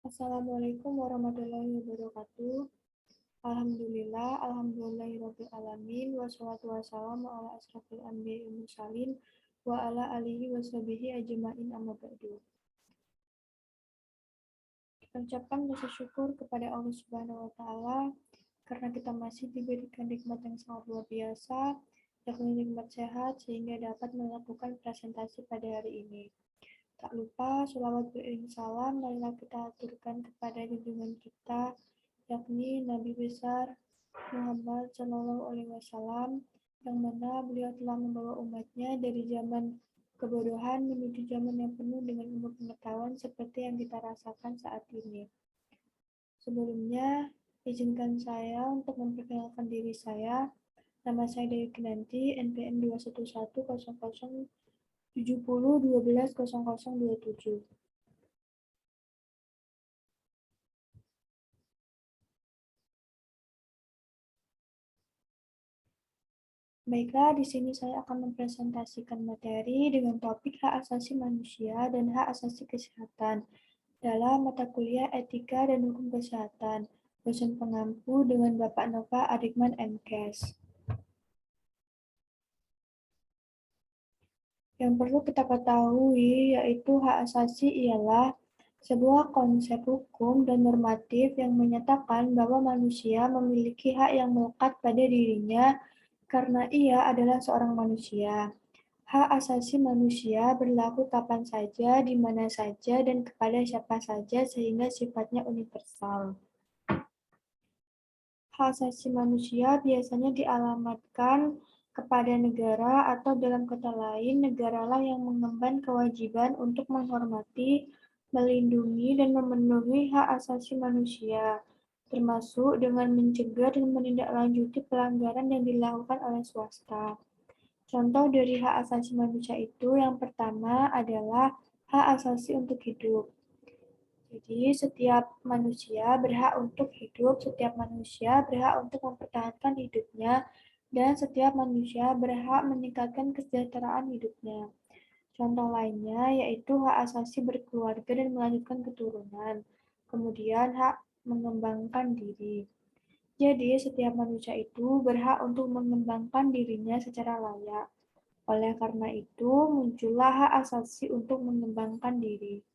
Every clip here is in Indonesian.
Assalamualaikum warahmatullahi wabarakatuh. Alhamdulillahirabbil alamin wassalatu wassalamu ala asrofil anbiya'i wal mursalin wa ala alihi washabihi ajmain amma ba'du. Kita ucapkan rasa syukur kepada Allah Subhanahu wa taala karena kita masih diberikan nikmat yang sangat luar biasa, yakni nikmat sehat sehingga dapat melakukan presentasi pada hari ini. Tak lupa, sholawat beriring salam marilah kita aturkan kepada junjungan kita, yakni Nabi besar Muhammad SAW, yang mana beliau telah membawa umatnya dari zaman kebodohan menuju zaman yang penuh dengan ilmu pengetahuan seperti yang kita rasakan saat ini. Sebelumnya, izinkan saya untuk memperkenalkan diri saya. Nama saya Dewi Kinanti, NPM 2110070120027. Baiklah, di sini saya akan mempresentasikan materi dengan topik hak asasi manusia dan hak asasi kesehatan dalam mata kuliah Etika dan Hukum Kesehatan, dosen pengampu dengan Bapak Nova Adikman MKes. Yang perlu kita ketahui yaitu hak asasi ialah sebuah konsep hukum dan normatif yang menyatakan bahwa manusia memiliki hak yang melekat pada dirinya karena ia adalah seorang manusia. Hak asasi manusia berlaku kapan saja, di mana saja, dan kepada siapa saja sehingga sifatnya universal. Hak asasi manusia biasanya dialamatkan kepada negara atau dalam kata lain, negaralah yang mengemban kewajiban untuk menghormati, melindungi, dan memenuhi hak asasi manusia, termasuk dengan mencegah dan menindaklanjuti pelanggaran yang dilakukan oleh swasta. Contoh dari hak asasi manusia itu yang pertama adalah hak asasi untuk hidup. Jadi, setiap manusia berhak untuk hidup, setiap manusia berhak untuk mempertahankan hidupnya, dan setiap manusia berhak meningkatkan kesejahteraan hidupnya. Contoh lainnya yaitu hak asasi berkeluarga dan melanjutkan keturunan. Kemudian, hak mengembangkan diri. Jadi, setiap manusia itu berhak untuk mengembangkan dirinya secara layak. Oleh karena itu, muncullah hak asasi untuk mengembangkan diri.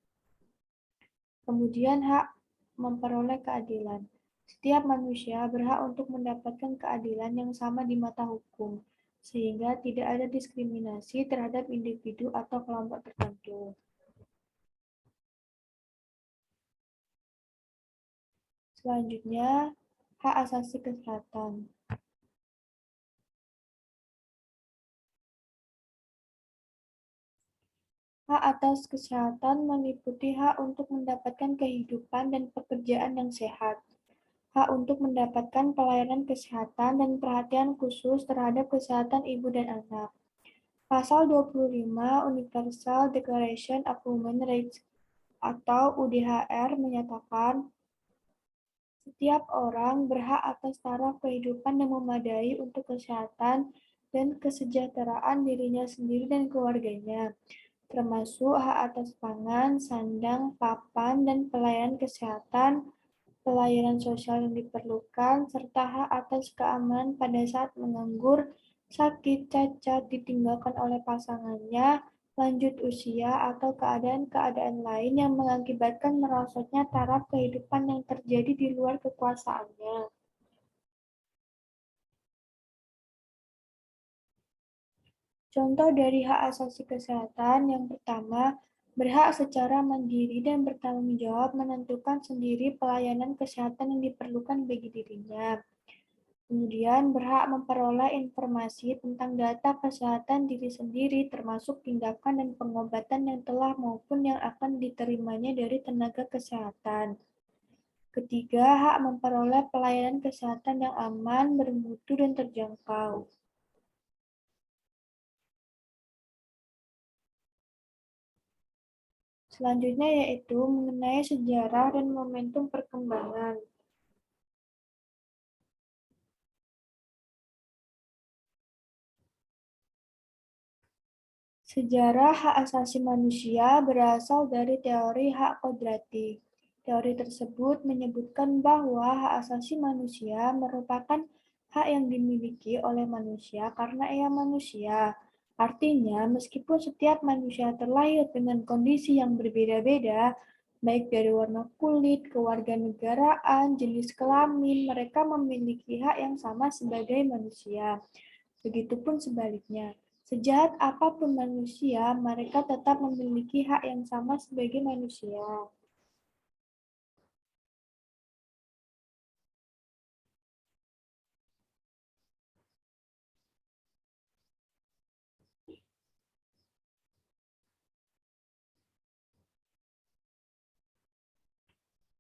Kemudian hak memperoleh keadilan. Setiap manusia berhak untuk mendapatkan keadilan yang sama di mata hukum, sehingga tidak ada diskriminasi terhadap individu atau kelompok tertentu. Selanjutnya, hak asasi kesehatan. Hak atas kesehatan meliputi hak untuk mendapatkan kehidupan dan pekerjaan yang sehat, hak untuk mendapatkan pelayanan kesehatan dan perhatian khusus terhadap kesehatan ibu dan anak. Pasal 25 Universal Declaration of Human Rights atau UDHR menyatakan setiap orang berhak atas taraf kehidupan yang memadai untuk kesehatan dan kesejahteraan dirinya sendiri dan keluarganya, termasuk hak atas pangan, sandang, papan, dan pelayanan kesehatan, pelayanan sosial yang diperlukan, serta hak atas keamanan pada saat menganggur, sakit, cacat, ditinggalkan oleh pasangannya, lanjut usia, atau keadaan-keadaan lain yang mengakibatkan merosotnya taraf kehidupan yang terjadi di luar kekuasaannya. Contoh dari hak asasi kesehatan yang pertama, berhak secara mandiri dan bertanggung jawab menentukan sendiri pelayanan kesehatan yang diperlukan bagi dirinya. Kemudian berhak memperoleh informasi tentang data kesehatan diri sendiri termasuk tindakan dan pengobatan yang telah maupun yang akan diterimanya dari tenaga kesehatan. Ketiga, hak memperoleh pelayanan kesehatan yang aman, bermutu, dan terjangkau. Selanjutnya yaitu mengenai sejarah dan momentum perkembangan. Sejarah hak asasi manusia berasal dari teori hak kodrati. Teori tersebut menyebutkan bahwa hak asasi manusia merupakan hak yang dimiliki oleh manusia karena ia manusia. Artinya, meskipun setiap manusia terlahir dengan kondisi yang berbeda-beda, baik dari warna kulit, kewarganegaraan, jenis kelamin, mereka memiliki hak yang sama sebagai manusia. Begitupun sebaliknya, sejahat apapun manusia, mereka tetap memiliki hak yang sama sebagai manusia.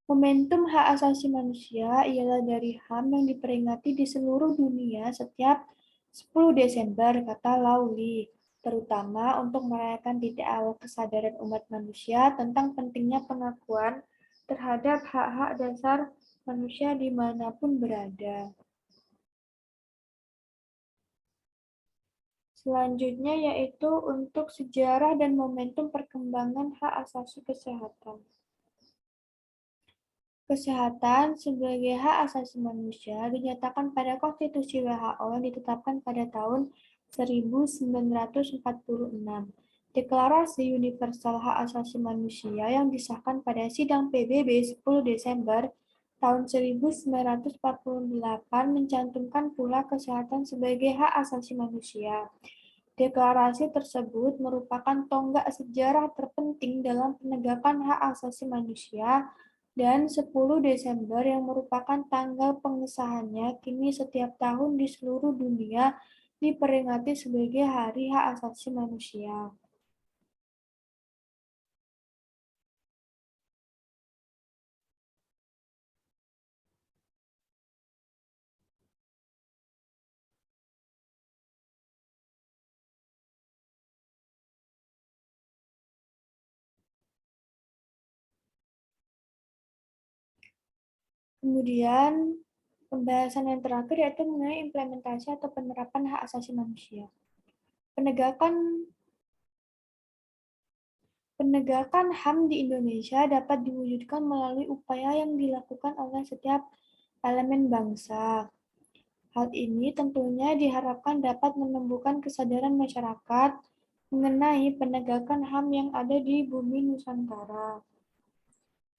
Momentum hak asasi manusia ialah dari HAM yang diperingati di seluruh dunia setiap 10 Desember, kata Lauli, terutama untuk merayakan titik awal kesadaran umat manusia tentang pentingnya pengakuan terhadap hak-hak dasar manusia dimanapun berada. Selanjutnya yaitu untuk sejarah dan momentum perkembangan hak asasi kesehatan. Kesehatan sebagai hak asasi manusia dinyatakan pada Konstitusi WHO yang ditetapkan pada tahun 1946. Deklarasi Universal Hak Asasi Manusia yang disahkan pada sidang PBB 10 Desember tahun 1948 mencantumkan pula kesehatan sebagai hak asasi manusia. Deklarasi tersebut merupakan tonggak sejarah terpenting dalam penegakan hak asasi manusia dan 10 Desember yang merupakan tanggal pengesahannya kini setiap tahun di seluruh dunia diperingati sebagai Hari Hak Asasi Manusia. Kemudian pembahasan yang terakhir yaitu mengenai implementasi atau penerapan hak asasi manusia. Penegakan Penegakan HAM di Indonesia dapat diwujudkan melalui upaya yang dilakukan oleh setiap elemen bangsa. Hal ini tentunya diharapkan dapat menumbuhkan kesadaran masyarakat mengenai penegakan HAM yang ada di bumi Nusantara.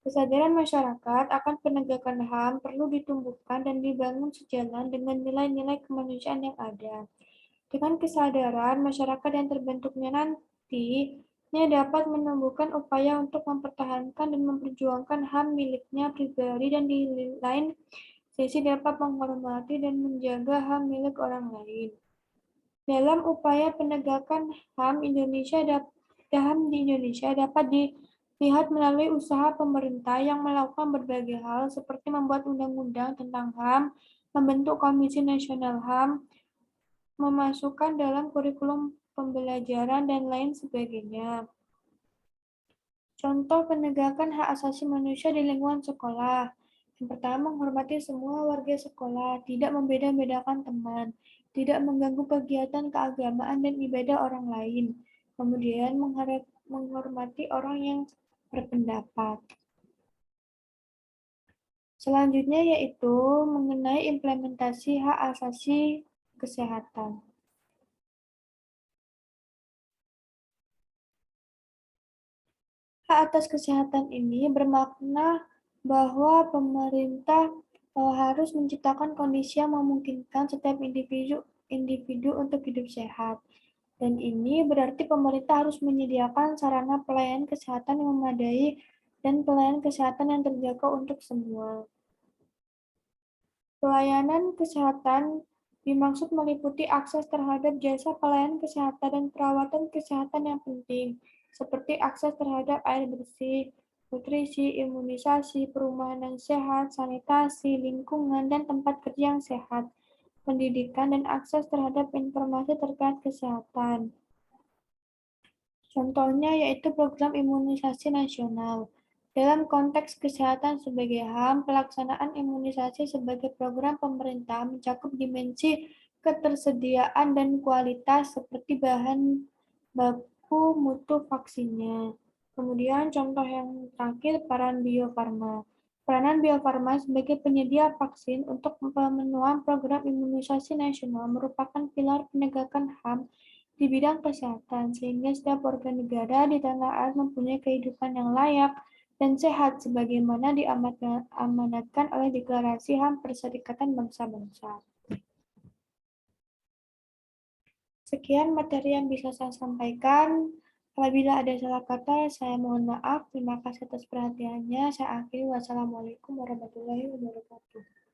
Kesadaran masyarakat akan penegakan HAM perlu ditumbuhkan dan dibangun sejalan dengan nilai-nilai kemanusiaan yang ada. Dengan kesadaran masyarakat yang terbentuknya nantinya dapat menumbuhkan upaya untuk mempertahankan dan memperjuangkan HAM miliknya pribadi dan di lain sisi dapat menghormati dan menjaga HAM milik orang lain. Dalam upaya penegakan HAM di Indonesia dapat dilihat melalui usaha pemerintah yang melakukan berbagai hal seperti membuat undang-undang tentang HAM, membentuk Komisi Nasional HAM, memasukkan dalam kurikulum pembelajaran, dan lain sebagainya. Contoh penegakan hak asasi manusia di lingkungan sekolah. Yang pertama, menghormati semua warga sekolah, tidak membeda-bedakan teman, tidak mengganggu kegiatan keagamaan dan ibadah orang lain. Kemudian, menghormati orang yang berpendapat. Selanjutnya yaitu mengenai implementasi hak asasi kesehatan. Hak atas kesehatan ini bermakna bahwa pemerintah harus menciptakan kondisi yang memungkinkan setiap individu untuk hidup sehat. Dan ini berarti pemerintah harus menyediakan sarana pelayanan kesehatan yang memadai dan pelayanan kesehatan yang terjangkau untuk semua. Pelayanan kesehatan dimaksud meliputi akses terhadap jasa pelayanan kesehatan dan perawatan kesehatan yang penting, seperti akses terhadap air bersih, nutrisi, imunisasi, perumahan yang sehat, sanitasi, lingkungan, dan tempat kerja yang sehat, pendidikan, dan akses terhadap informasi terkait kesehatan. Contohnya yaitu program imunisasi nasional. Dalam konteks kesehatan sebagai HAM, pelaksanaan imunisasi sebagai program pemerintah mencakup dimensi ketersediaan dan kualitas seperti bahan baku mutu vaksinnya. Kemudian contoh yang terakhir, peran Bio Farma. Peranan Bio Farma sebagai penyedia vaksin untuk pemenuhan program imunisasi nasional merupakan pilar penegakan HAM di bidang kesehatan, sehingga setiap warga negara di tanah air mempunyai kehidupan yang layak dan sehat sebagaimana diamanatkan oleh Deklarasi HAM Perserikatan Bangsa-Bangsa. Sekian materi yang bisa saya sampaikan. Apabila ada salah kata, saya mohon maaf. Terima kasih atas perhatiannya. Saya akhiri. Wassalamualaikum warahmatullahi wabarakatuh.